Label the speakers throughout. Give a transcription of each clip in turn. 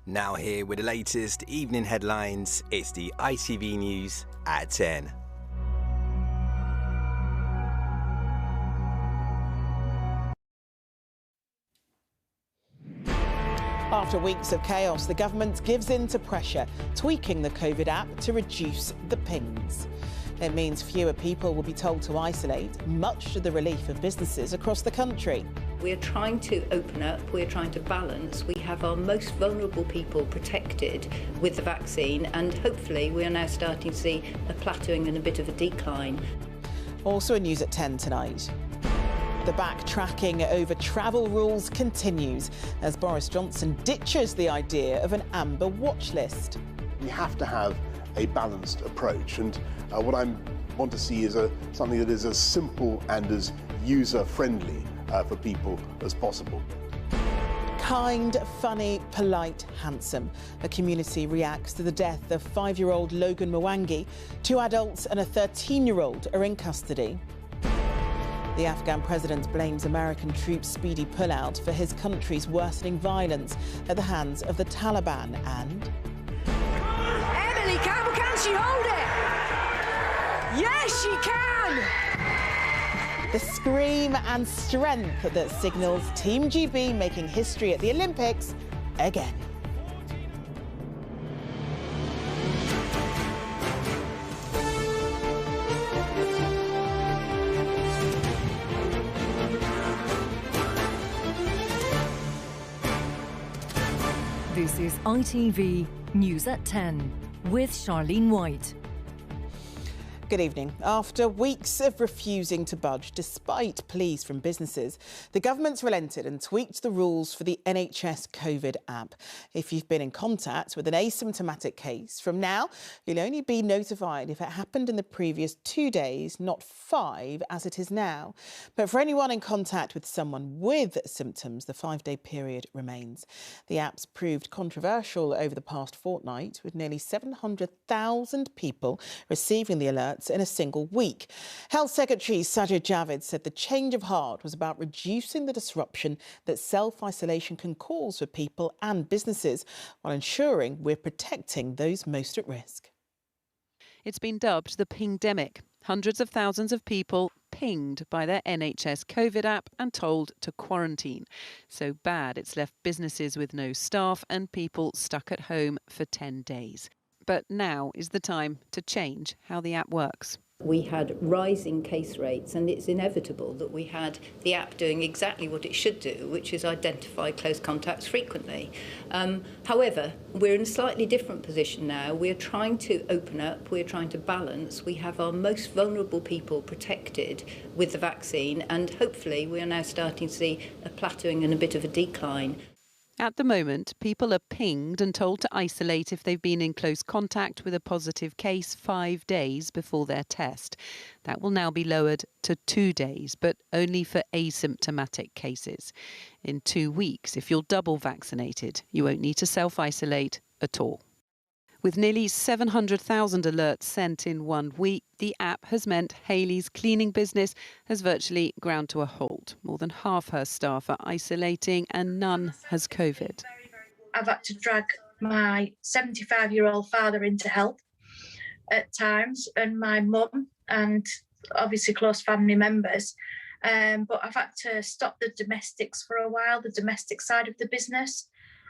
Speaker 1: Now here with the latest evening headlines, it's the ITV News at 10.
Speaker 2: After weeks of chaos, the government gives in to pressure, tweaking the COVID app to reduce the pings. It means fewer people will be told to isolate, much to the relief of businesses across the country.
Speaker 3: We're trying to open up, we're trying to balance. We have our most vulnerable people protected with the vaccine, and hopefully we are now starting to see a plateauing and a bit of a decline.
Speaker 2: Also in News at 10 tonight. The backtracking over travel rules continues as Boris Johnson ditches the idea of an amber watch list.
Speaker 4: We have to have a balanced approach, and what I want to see is something that is as simple and as user-friendly for people as possible.
Speaker 2: Kind, funny, polite, handsome. A community reacts to the death of 5-year-old Logan Mwangi. 2 adults and a 13-year-old are in custody. The Afghan president blames American troops' speedy pullout for his country's worsening violence at the hands of the Taliban. And
Speaker 5: Emily, can she hold it? Yes, she can!
Speaker 2: the scream and strength that signals Team GB making history at the Olympics again.
Speaker 6: This is ITV News at 10 with Charlene White.
Speaker 2: Good evening. After weeks of refusing to budge despite pleas from businesses, the government's relented and tweaked the rules for the NHS COVID app. If you've been in contact with an asymptomatic case, from now you'll only be notified if it happened in the previous 2 days, not 5 as it is now. But for anyone in contact with someone with symptoms, the 5-day period remains. The app's proved controversial over the past fortnight, with nearly 700,000 people receiving the alert in a single week. Health Secretary Sajid Javid said the change of heart was about reducing the disruption that self-isolation can cause for people and businesses, while ensuring we're protecting those most at risk.
Speaker 7: It's been dubbed the pingdemic. Hundreds of thousands of people pinged by their NHS COVID app and told to quarantine. So bad it's left businesses with no staff and people stuck at home for 10 days. But now is the time to change how the app works.
Speaker 3: We had rising case rates, and it's inevitable that we had the app doing exactly what it should do, which is identify close contacts frequently. However, we're in a slightly different position now. We're trying to open up, we're trying to balance. We have our most vulnerable people protected with the vaccine, and hopefully we are now starting to see a plateauing and a bit of a decline.
Speaker 7: At the moment, people are pinged and told to isolate if they've been in close contact with a positive case 5 days before their test. That will now be lowered to 2 days, but only for asymptomatic cases. In 2 weeks, if you're double vaccinated, you won't need to self-isolate at all. With nearly 700,000 alerts sent in 1 week, the app has meant Hayley's cleaning business has virtually ground to a halt. More than half her staff are isolating and none has COVID.
Speaker 8: I've had to drag my 75-year-old father into help at times, and my mum, and obviously close family members. But I've had to stop the domestics for a while, the domestic side of the business.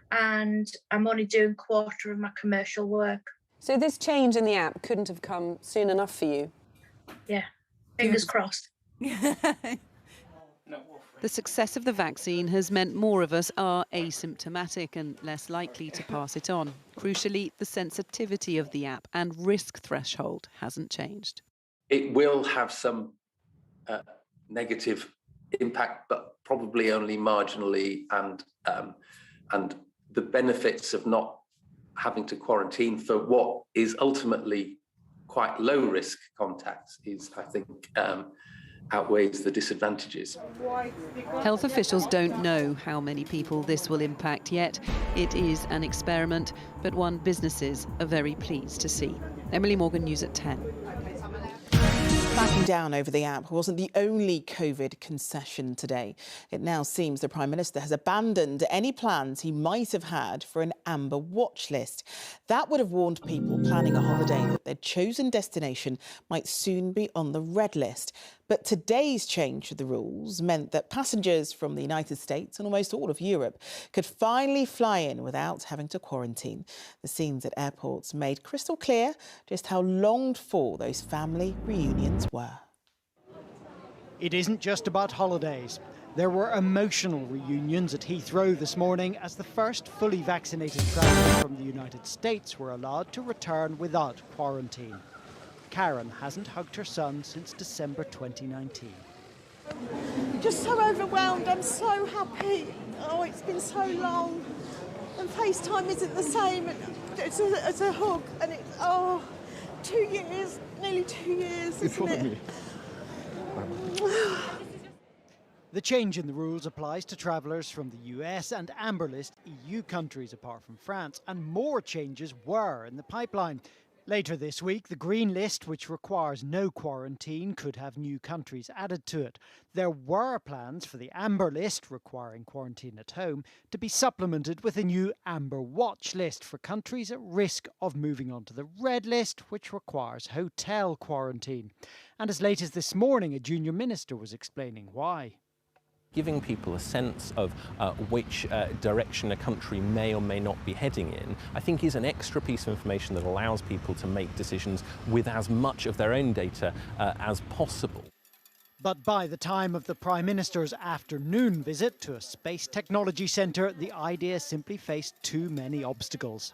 Speaker 8: And I'm only doing 1/4 of my commercial work.
Speaker 9: So this change in the app couldn't have come soon enough for you?
Speaker 8: Yeah, fingers crossed.
Speaker 7: The success of the vaccine has meant more of us are asymptomatic and less likely to pass it on. Crucially, the sensitivity of the app and risk threshold hasn't changed.
Speaker 10: It will have some negative impact, but probably only marginally, and the benefits of not having to quarantine for what is ultimately quite low-risk contacts is, I think, outweighs the disadvantages.
Speaker 7: Health officials don't know how many people this will impact yet. It is an experiment, but one businesses are very pleased to see. Emily Morgan, News at 10.
Speaker 2: Back in down over the app wasn't the only COVID concession today. It now seems the Prime Minister has abandoned any plans he might have had for an amber watch list. That would have warned people planning a holiday that their chosen destination might soon be on the red list. But today's change to the rules meant that passengers from the United States and almost all of Europe could finally fly in without having to quarantine. The scenes at airports made crystal clear just how longed for those family reunions were.
Speaker 11: It isn't just about holidays. There were emotional reunions at Heathrow this morning as the first fully vaccinated travellers from the United States were allowed to return without quarantine. Karen hasn't hugged her son since December 2019.
Speaker 12: Just so overwhelmed, I'm so happy. Oh, it's been so long. And FaceTime isn't the same as a hug. And it's, 2 years, nearly 2 years, isn't it?
Speaker 11: The change in the rules applies to travellers from the US and Amber List EU countries apart from France, and more changes were in the pipeline. Later this week, the Green List, which requires no quarantine, could have new countries added to it. There were plans for the Amber List, requiring quarantine at home, to be supplemented with a new Amber Watch List for countries at risk of moving on to the Red List, which requires hotel quarantine. And as late as this morning, a junior minister was explaining why.
Speaker 13: Giving people a sense of which direction a country may or may not be heading in, I think is an extra piece of information that allows people to make decisions with as much of their own data as possible.
Speaker 11: But by the time of the Prime Minister's afternoon visit to a space technology centre, the idea simply faced too many obstacles.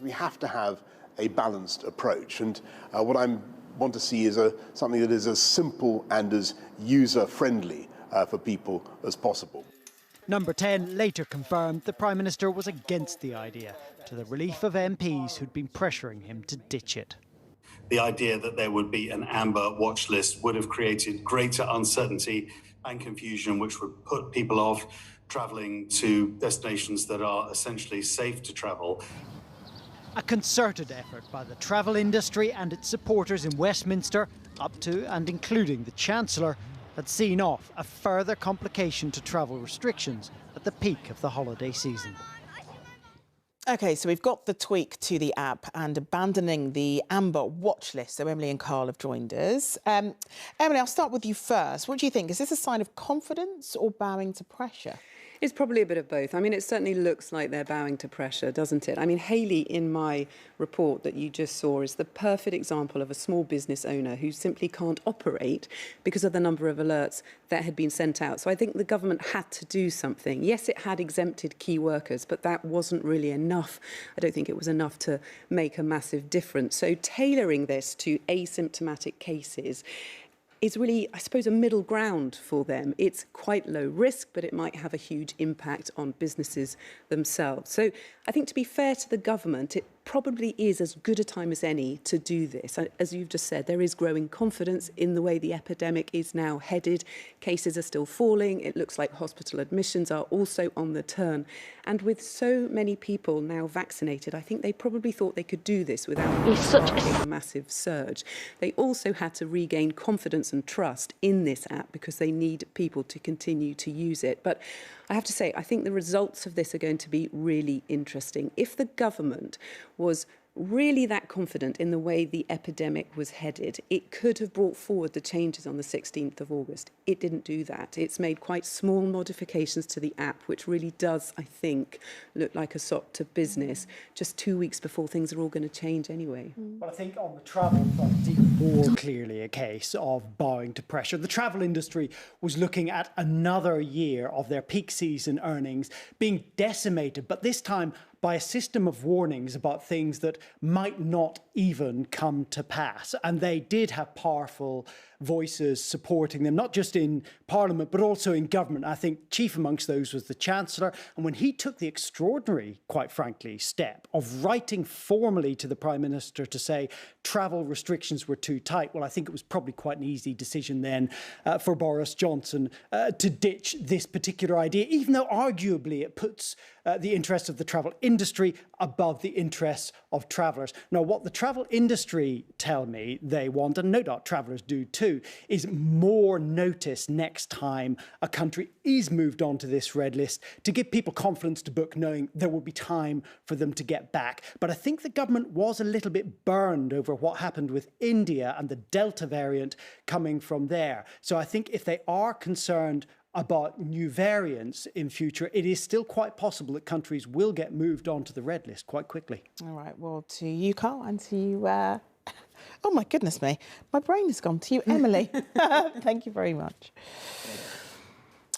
Speaker 4: We have to have a balanced approach, and what I want to see is something that is as simple and as user-friendly for people as possible.
Speaker 11: Number 10 later confirmed the Prime Minister was against the idea, to the relief of MPs who'd been pressuring him to ditch it.
Speaker 14: The idea that there would be an amber watch list would have created greater uncertainty and confusion, which would put people off travelling to destinations that are essentially safe to travel.
Speaker 11: A concerted effort by the travel industry and its supporters in Westminster, up to and including the Chancellor, had seen off a further complication to travel restrictions at the peak of the holiday season.
Speaker 2: OK, so we've got the tweak to the app and abandoning the Amber watch list. So Emily and Carl have joined us. Emily, I'll start with you first. What do you think? Is this a sign of confidence or bowing to pressure?
Speaker 9: It's probably a bit of both. I mean, it certainly looks like they're bowing to pressure, doesn't it? I mean, Hayley, in my report that you just saw, is the perfect example of a small business owner who simply can't operate because of the number of alerts that had been sent out. So I think the government had to do something. Yes, it had exempted key workers, but that wasn't really enough. I don't think it was enough to make a massive difference. So tailoring this to asymptomatic cases is really, I suppose, a middle ground for them. It's quite low risk, but it might have a huge impact on businesses themselves. So I think, to be fair to the government, it probably is as good a time as any to do this. As you've just said, there is growing confidence in the way the epidemic is now headed. Cases are still falling. It looks like hospital admissions are also on the turn. And with so many people now vaccinated, I think they probably thought they could do this without a massive surge. They also had to regain confidence and trust in this app because they need people to continue to use it. But I have to say, I think the results of this are going to be really interesting. If the government was really that confident in the way the epidemic was headed, it could have brought forward the changes on the 16th of August. It didn't do that. It's made quite small modifications to the app, which really does, I think, look like a sop to business, just 2 weeks before things are all going to change anyway.
Speaker 11: But I think on the travel front, it's even more clearly a case of bowing to pressure. The travel industry was looking at another year of their peak season earnings being decimated, but this time by a system of warnings about things that might not even come to pass. And they did have powerful voices supporting them, not just in Parliament, but also in government. I think chief amongst those was the Chancellor. And when he took the extraordinary, quite frankly, step of writing formally to the Prime Minister to say travel restrictions were too tight, well, I think it was probably quite an easy decision then for Boris Johnson to ditch this particular idea, even though arguably it puts the interests of the travel industry above the interests of travellers. Now, what the travel industry tell me they want, and no doubt travellers do too, do is more notice next time a country is moved onto this red list to give people confidence to book, knowing there will be time for them to get back. But I think the government was a little bit burned over what happened with India and the Delta variant coming from there. So I think if they are concerned about new variants in future, it is still quite possible that countries will get moved onto the red list quite quickly.
Speaker 2: All right, well, to you, Carl, and to you, oh my goodness me, my brain has gone. To you, Emily. Thank you very much.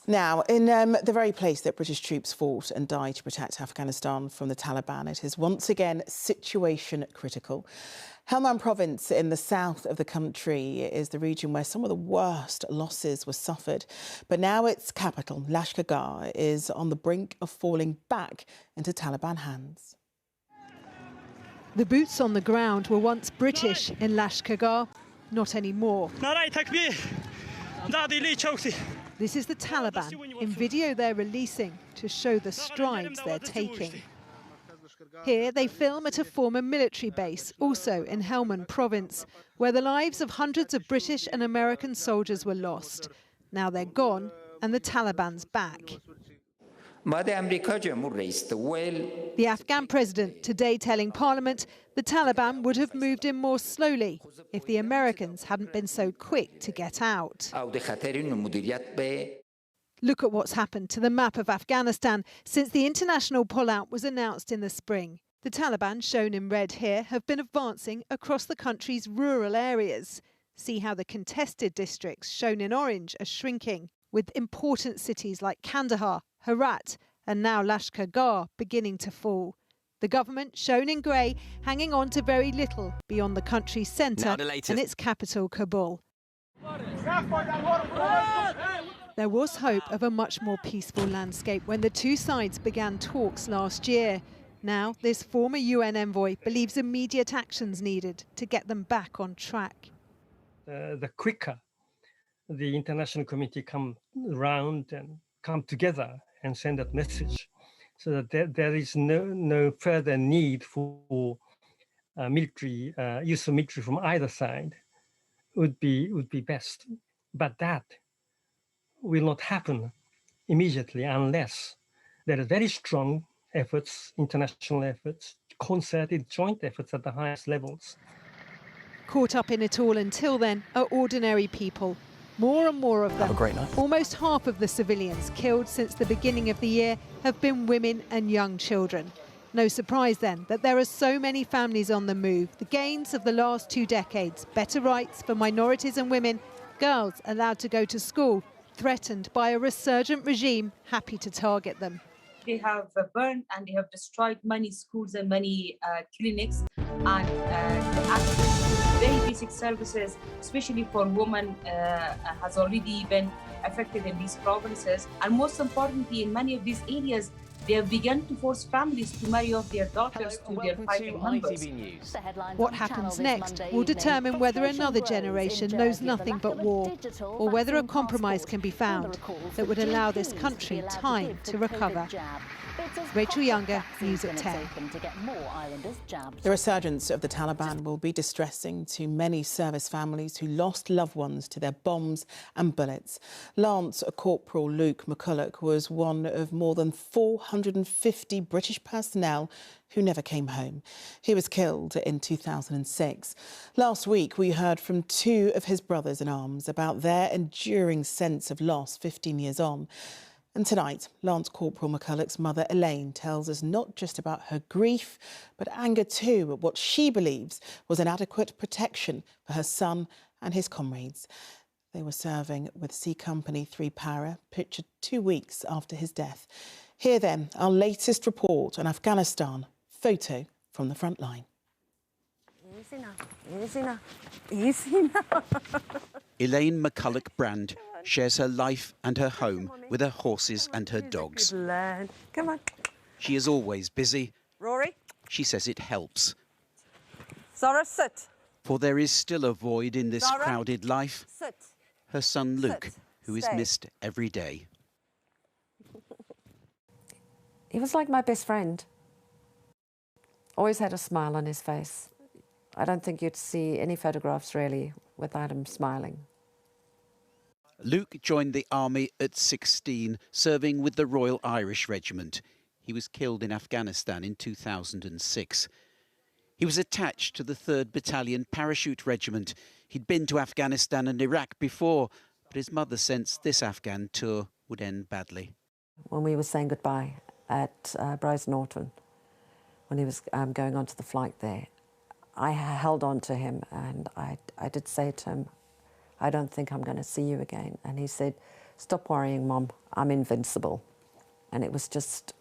Speaker 2: Now, in the very place that British troops fought and died to protect Afghanistan from the Taliban, it is once again situation critical. Helmand province in the south of the country is the region where some of the worst losses were suffered. But now its capital, Lashkar, is on the brink of falling back into Taliban hands.
Speaker 15: The boots on the ground were once British in Lashkar, not anymore. This is the Taliban in video they're releasing to show the strides they're taking. Here they film at a former military base, also in Helmand province, where the lives of hundreds of British and American soldiers were lost. Now they're gone and the Taliban's back. The Afghan president today telling Parliament the Taliban would have moved in more slowly if the Americans hadn't been so quick to get out. Look at what's happened to the map of Afghanistan since the international pullout was announced in the spring. The Taliban, shown in red here, have been advancing across the country's rural areas. See how the contested districts, shown in orange, are shrinking, with important cities like Kandahar, Herat and now Lashkar beginning to fall. The government, shown in grey, hanging on to very little beyond the country's centre and its capital, Kabul. There was hope of a much more peaceful landscape when the two sides began talks last year. Now, this former UN envoy believes immediate action's needed to get them back on track.
Speaker 16: The quicker the international community come round and come together and send that message, so that there is no further need for military use of military from either side, would be best. But that will not happen immediately unless there are very strong efforts, international efforts, concerted joint efforts at the highest levels.
Speaker 15: Caught up in it all until then are ordinary people. More and more of them.
Speaker 13: Have a great night.
Speaker 15: Almost half of the civilians killed since the beginning of the year have been women and young children. No surprise then that there are so many families on the move. The gains of the last 2 decades, better rights for minorities and women, girls allowed to go to school, threatened by a resurgent regime happy to target them.
Speaker 17: They have burned and they have destroyed many schools and many clinics, and access to very basic services, especially for women, has already been affected in these provinces. And most importantly, in many of these areas, they have begun to force families to marry off their daughters to their fighting members.
Speaker 15: What happens next will determine whether another generation knows nothing but war, or whether a compromise can be found that would allow this country time to recover. Rachel Younger, News at 10.
Speaker 2: The resurgence of the Taliban will be distressing to many service families who lost loved ones to their bombs and bullets. Lance Corporal Luke McCulloch was one of more than 450 British personnel who never came home. He was killed in 2006. Last week, we heard from 2 of his brothers in arms about their enduring sense of loss 15 years on. And tonight, Lance Corporal McCulloch's mother, Elaine, tells us not just about her grief, but anger too at what she believes was inadequate protection for her son and his comrades. They were serving with C Company 3 Para, pictured 2 weeks after his death. Here then, our latest report on Afghanistan, photo from the front line.
Speaker 18: Easy now, easy now, easy now.
Speaker 19: Elaine McCulloch Brand shares her life and her home with her horses and her dogs.
Speaker 18: Come on.
Speaker 19: She is always busy.
Speaker 18: Rory.
Speaker 19: She says it helps.
Speaker 18: Zara, sit.
Speaker 19: For there is still a void in this
Speaker 18: Zara,
Speaker 19: crowded life.
Speaker 18: Sit.
Speaker 19: Her son Luke,
Speaker 18: Sit.
Speaker 19: who is
Speaker 18: Stay.
Speaker 19: missed every day.
Speaker 20: He was like my best friend. Always had a smile on his face. I don't think you'd see any photographs really without him smiling.
Speaker 19: Luke joined the army at 16, serving with the Royal Irish Regiment. He was killed in Afghanistan in 2006. He was attached to the 3rd Battalion Parachute Regiment. He'd been to Afghanistan and Iraq before, but his mother sensed this Afghan tour would end badly.
Speaker 20: When we were saying goodbye at Brize Norton, when he was going on to the flight there, I held on to him and I did say to him, I don't think I'm going to see you again. And he said, stop worrying, Mom, I'm invincible. And it was just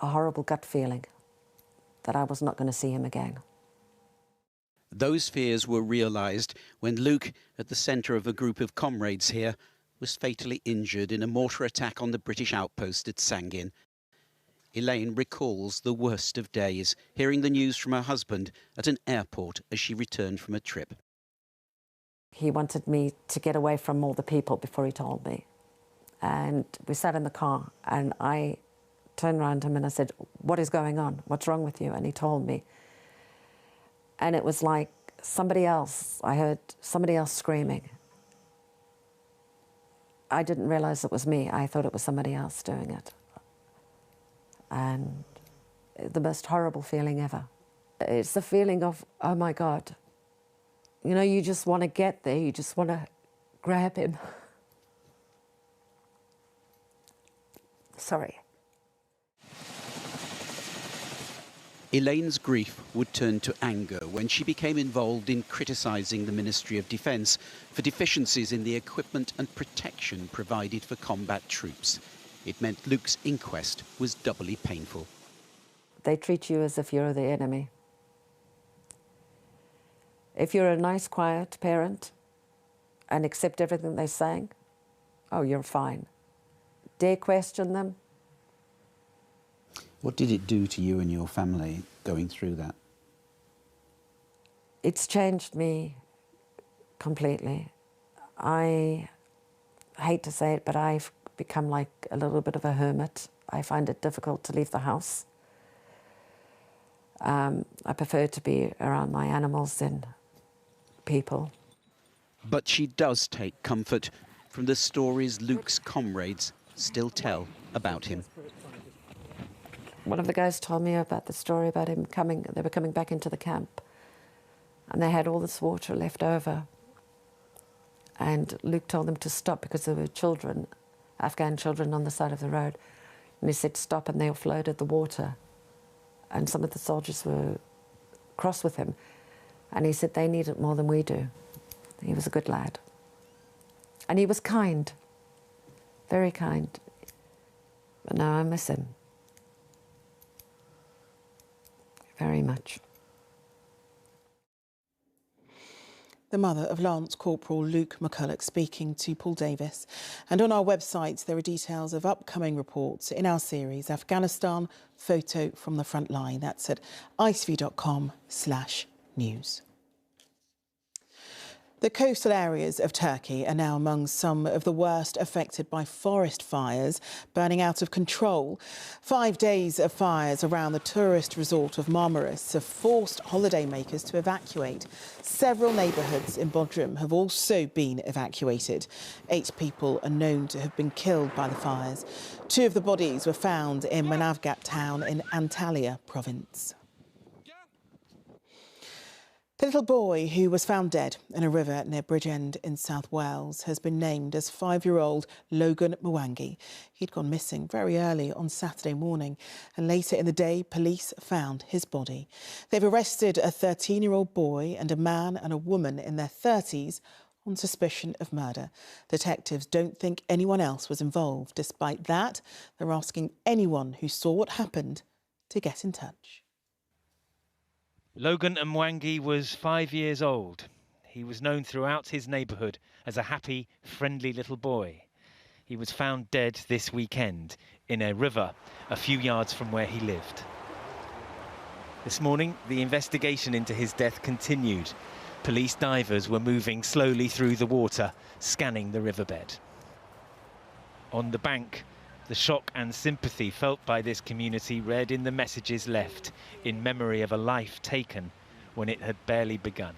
Speaker 20: a horrible gut feeling that I was not going to see him again.
Speaker 19: Those fears were realised when Luke, at the centre of a group of comrades here, was fatally injured in a mortar attack on the British outpost at Sangin. Elaine recalls the worst of days, hearing the news from her husband at an airport as she returned from a trip.
Speaker 20: He wanted me to get away from all the people before he told me. And we sat in the car and I turned around to him and I said, what is going on? What's wrong with you? And he told me. And it was like somebody else. I heard somebody else screaming. I didn't realise it was me. I thought it was somebody else doing it. And the most horrible feeling ever. It's the feeling of, oh my God. You know, you just want to get there. You just want to grab him. Sorry.
Speaker 19: Elaine's grief would turn to anger when she became involved in criticising the Ministry of Defence for deficiencies in the equipment and protection provided for combat troops. It meant Luke's inquest was doubly painful.
Speaker 20: They treat you as if you're the enemy. If you're a nice, quiet parent and accept everything they're saying, oh, you're fine. Dare question them.
Speaker 19: What did it do to you and your family going through that?
Speaker 20: It's changed me completely. I hate to say it, but I've become like a little bit of a hermit. I find it difficult to leave the house. I prefer to be around my animals than people.
Speaker 19: But she does take comfort from the stories Luke's comrades still tell about him.
Speaker 20: One of the guys told me about the story about him coming, they were coming back into the camp and they had all this water left over. And Luke told them to stop because there were children, Afghan children on the side of the road. And he said stop and they offloaded the water. And some of the soldiers were cross with him. And he said they need it more than we do. He was a good lad. And he was kind, very kind. But now I miss him. Very much.
Speaker 2: The mother of Lance Corporal Luke McCulloch speaking to Paul Davis. And on our website, there are details of upcoming reports in our series, Afghanistan, Photo from the Front Line. That's at itv.com/news. The coastal areas of Turkey are now among some of the worst affected by forest fires burning out of control. 5 days of fires around the tourist resort of Marmaris have forced holidaymakers to evacuate. Several neighbourhoods in Bodrum have also been evacuated. 8 people are known to have been killed by the fires. 2 of the bodies were found in Manavgat town in Antalya province. The little boy who was found dead in a river near Bridgend in South Wales has been named as 5-year-old Logan Mwangi. He'd gone missing very early on Saturday morning, and later in the day, police found his body. They've arrested a 13-year-old boy and a man and a woman in their 30s on suspicion of murder. Detectives don't think anyone else was involved. Despite that, they're asking anyone who saw what happened to get in touch.
Speaker 21: Logan Mwangi was 5 years old. He was known throughout his neighbourhood as a happy, friendly little boy. He was found dead this weekend in a river a few yards from where he lived. This morning, the investigation into his death continued. Police divers were moving slowly through the water, scanning the riverbed. On the bank, the shock and sympathy felt by this community read in the messages left in memory of a life taken when it had barely begun.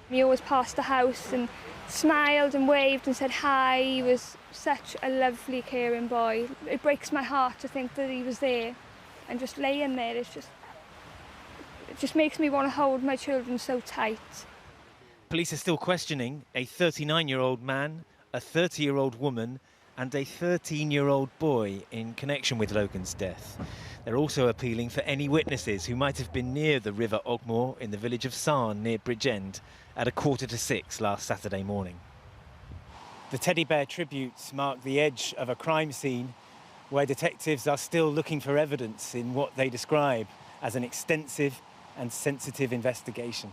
Speaker 1: He always passed the house and smiled and waved and said hi. He was such a lovely, caring boy. It breaks my heart to think that he was there and just laying there. It just makes me want to hold my children so tight.
Speaker 21: Police are still questioning a 39-year-old man, a 30-year-old woman and a 13-year-old boy in connection with Logan's death. They're also appealing for any witnesses who might have been near the River Ogmore in the village of Sarn near Bridgend at 5:45 last Saturday morning. The teddy bear tributes mark the edge of a crime scene where detectives are still looking for evidence in what they describe as an extensive and sensitive investigation.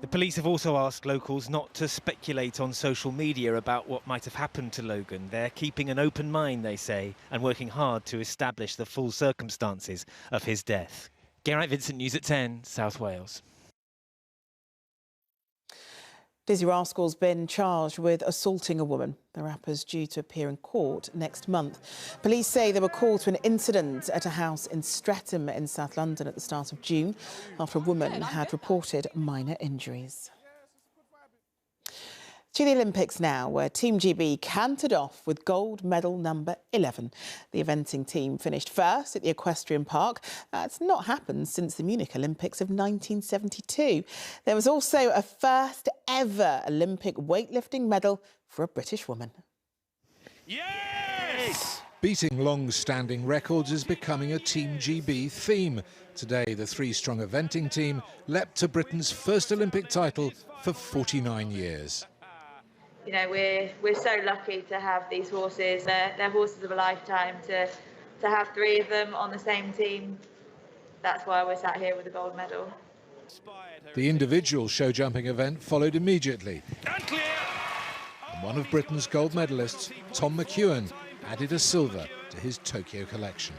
Speaker 21: The police have also asked locals not to speculate on social media about what might have happened to Logan. They're keeping an open mind, they say, and working hard to establish the full circumstances of his death. Geraint Vincent, News at 10, South Wales.
Speaker 2: Dizzee Rascal's been charged with assaulting a woman. The rapper's due to appear in court next month. Police say they were called to an incident at a house in Streatham in South London at the start of June after a woman had reported minor injuries. To the Olympics now, where Team GB cantered off with gold medal number 11. The eventing team finished first at the Equestrian Park. That's not happened since the Munich Olympics of 1972. There was also a first ever Olympic weightlifting medal for a British woman.
Speaker 22: Yes! Beating long-standing records is becoming a Team GB theme. Today, the three-strong eventing team leapt to Britain's first Olympic title for 49 years.
Speaker 23: You know, we're so lucky to have these horses. They're horses of a lifetime. To have three of them on the same team, that's why we're sat here with a gold medal.
Speaker 22: The individual show jumping event followed immediately. And one of Britain's gold medalists, Tom McEwen, added a silver to his Tokyo collection.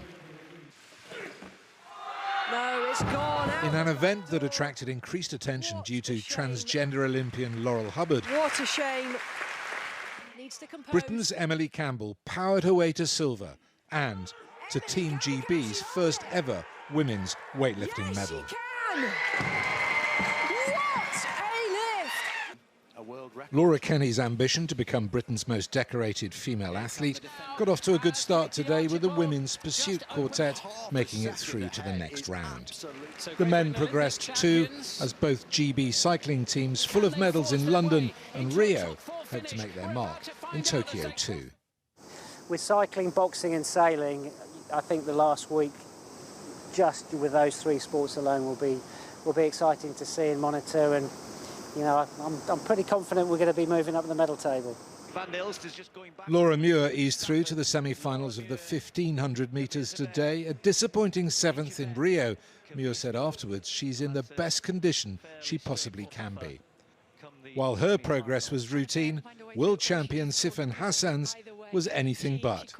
Speaker 18: No, it's gone out.
Speaker 22: In an event that attracted increased attention due to transgender Olympian Laurel Hubbard,
Speaker 18: What a shame. Needs to compose.
Speaker 22: Britain's Emily Campbell powered her way to silver and to Team GB's first ever women's weightlifting medal. Laura Kenny's ambition to become Britain's most decorated female athlete got off to a good start today with the women's pursuit quartet making it through to the next round. The men progressed too, as both GB cycling teams full of medals in London and Rio hope to make their mark in Tokyo too.
Speaker 24: With cycling, boxing and sailing, I think the last week, just with those three sports alone, will be exciting to see and monitor, and you know, I'm pretty confident we're going to be moving up the medal table.
Speaker 22: Laura Muir eased through to the semi-finals of the 1500 metres today, a disappointing 7th in Rio. Muir said afterwards she's in the best condition she possibly can be. While her progress was routine, world champion Sifan Hassan's was anything but.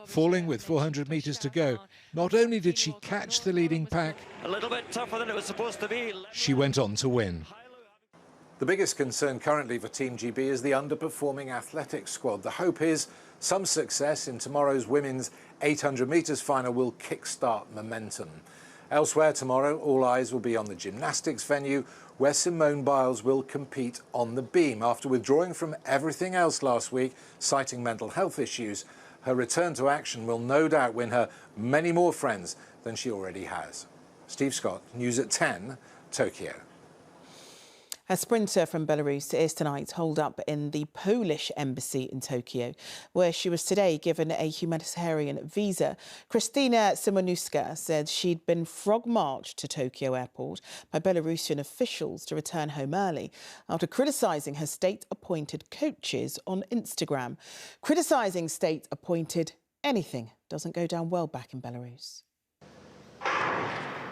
Speaker 22: Falling with 400 metres to go, not only did she catch the leading pack,
Speaker 25: a little bit tougher than it was supposed to be.
Speaker 22: She went on to win.
Speaker 26: The biggest concern currently for Team GB is the underperforming athletics squad. The hope is some success in tomorrow's women's 800 metres final will kickstart momentum. Elsewhere tomorrow, all eyes will be on the gymnastics venue, where Simone Biles will compete on the beam. After withdrawing from everything else last week, citing mental health issues, her return to action will no doubt win her many more friends than she already has. Steve Scott, News at 10, Tokyo.
Speaker 2: A sprinter from Belarus is tonight holed up in the Polish embassy in Tokyo, where she was today given a humanitarian visa. Krystyna Simonuska said she'd been frog-marched to Tokyo airport by Belarusian officials to return home early after criticising her state-appointed coaches on Instagram. Criticising state-appointed anything doesn't go down well back in Belarus.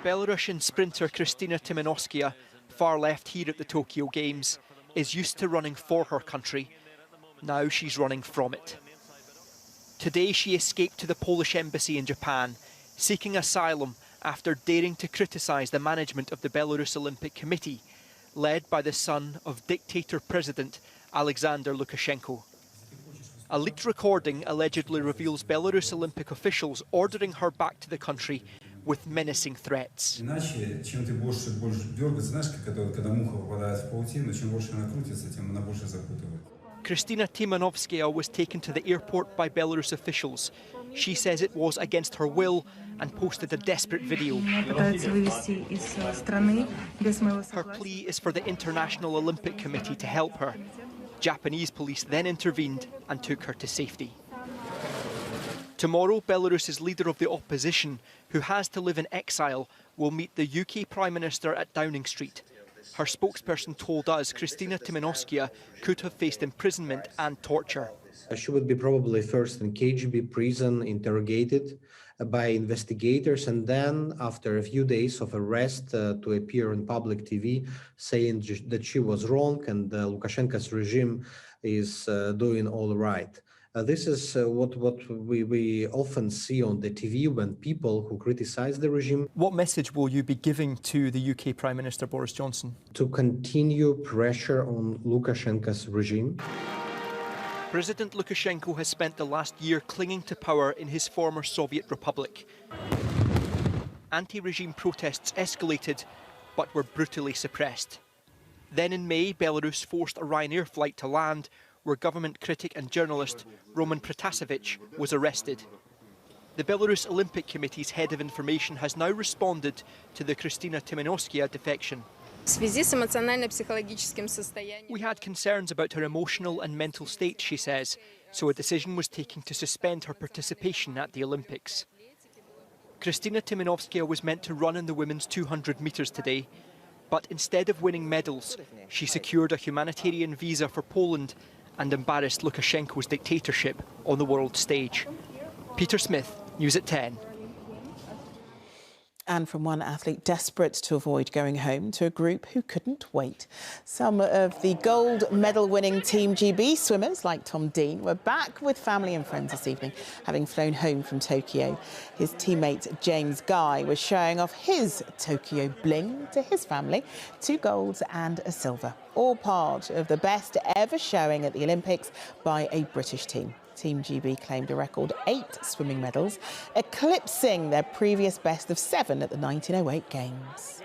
Speaker 27: Belarusian sprinter Krystyna Tymanovskaya, far left here at the Tokyo Games, is used to running for her country. Now she's running from it. Today she escaped to the Polish embassy in Japan, seeking asylum after daring to criticise the management of the Belarus Olympic Committee, led by the son of dictator President Alexander Lukashenko. A leaked recording allegedly reveals Belarus Olympic officials ordering her back to the country with menacing threats.
Speaker 3: Иначе, чем ты больше дергаться, знаешь, когда муха попадает в паутину, чем больше она крутится, тем она больше запутывает.
Speaker 27: Kristina Timanovskaya was taken to the airport by Belarus officials. She says it was against her will and posted a desperate video. Her plea is for the International Olympic Committee to help her. Japanese police then intervened and took her to safety. Tomorrow, Belarus's leader of the opposition, who has to live in exile, will meet the UK Prime Minister at Downing Street. Her spokesperson told us Kristina Timanovskaya could have faced imprisonment and torture.
Speaker 5: She would be probably first in KGB prison, interrogated by investigators, and then after a few days of arrest to appear on public TV saying that she was wrong and Lukashenko's regime is doing all right. This is what we often see on the TV when people who criticize the regime.
Speaker 27: What message will you be giving to the UK Prime Minister Boris Johnson?
Speaker 5: To continue pressure on Lukashenko's regime.
Speaker 27: President Lukashenko has spent the last year clinging to power in his former Soviet republic. Anti-regime protests escalated, but were brutally suppressed. Then in May, Belarus forced a Ryanair flight to land, where government critic and journalist Roman Protasevich was arrested. The Belarus Olympic Committee's head of information has now responded to the Kristina Timanovskaya defection. We had concerns about her emotional and mental state, she says, so a decision was taken to suspend her participation at the Olympics. Kristina Timanovskaya was meant to run in the women's 200 metres today, but instead of winning medals, she secured a humanitarian visa for Poland and embarrassed Lukashenko's dictatorship on the world stage. Peter Smith, News at 10.
Speaker 2: And from one athlete desperate to avoid going home to a group who couldn't wait. Some of the gold medal-winning Team GB swimmers, like Tom Dean, were back with family and friends this evening, having flown home from Tokyo. His teammate James Guy was showing off his Tokyo bling to his family, 2 golds and a silver, all part of the best ever showing at the Olympics by a British team. Team GB claimed a record 8 swimming medals, eclipsing their previous best of 7 at the 1908 Games.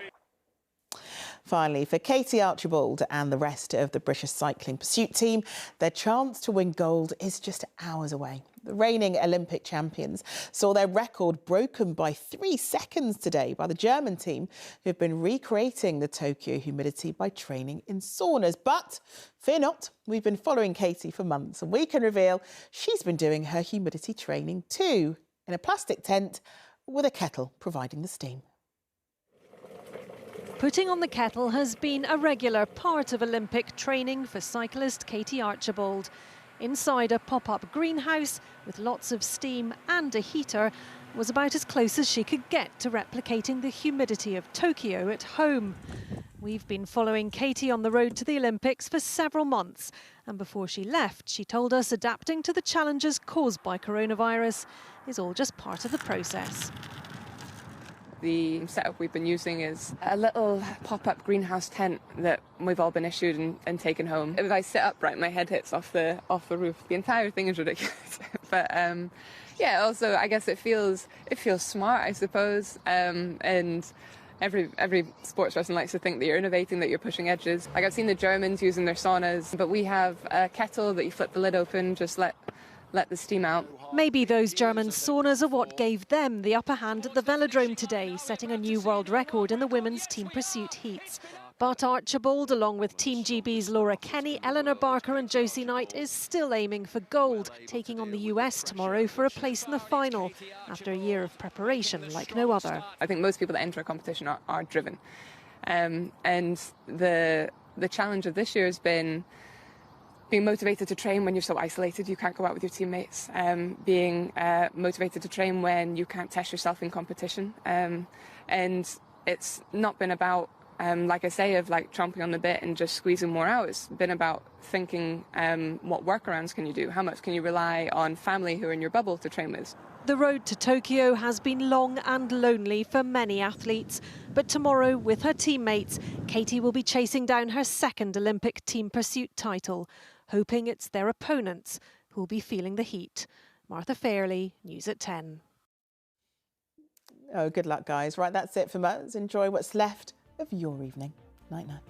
Speaker 2: Finally, for Katie Archibald and the rest of the British cycling pursuit team, their chance to win gold is just hours away. The reigning Olympic champions saw their record broken by 3 seconds today by the German team, who have been recreating the Tokyo humidity by training in saunas. But fear not, we've been following Katie for months, and we can reveal she's been doing her humidity training too, in a plastic tent with a kettle providing the steam.
Speaker 15: Putting on the kettle has been a regular part of Olympic training for cyclist Katie Archibald. Inside a pop-up greenhouse with lots of steam and a heater was about as close as she could get to replicating the humidity of Tokyo at home. We've been following Katie on the road to the Olympics for several months, and before she left, she told us adapting to the challenges caused by coronavirus is all just part of the process.
Speaker 6: The setup we've been using is a little pop-up greenhouse tent that we've all been issued and taken home. If I sit upright, my head hits off the roof. The entire thing is ridiculous. But yeah, also I guess it feels smart, I suppose. And every sports person likes to think that you're innovating, that you're pushing edges. Like I've seen the Germans using their saunas, but we have a kettle that you flip the lid open, just let the steam out.
Speaker 15: Maybe those German saunas are what gave them the upper hand at the velodrome today, setting a new world record in the women's team pursuit heats. But Archibald, along with Team GB's Laura Kenny, Eleanor Barker and Josie Knight, is still aiming for gold, taking on the US tomorrow for a place in the final, after a year of preparation like no other.
Speaker 6: I think most people that enter a competition are driven. And the challenge of this year has been being motivated to train when you're so isolated you can't go out with your teammates, being motivated to train when you can't test yourself in competition. And it's not been about, like I say, of like chomping on the bit and just squeezing more out. It's been about thinking what workarounds can you do? How much can you rely on family who are in your bubble to train with?
Speaker 15: The road to Tokyo has been long and lonely for many athletes. But tomorrow, with her teammates, Katie will be chasing down her second Olympic team pursuit title, hoping it's their opponents who'll be feeling the heat. Martha Fairley, News at 10.
Speaker 2: Oh, good luck, guys. Right, that's it from us. Enjoy what's left of your evening. Night, night.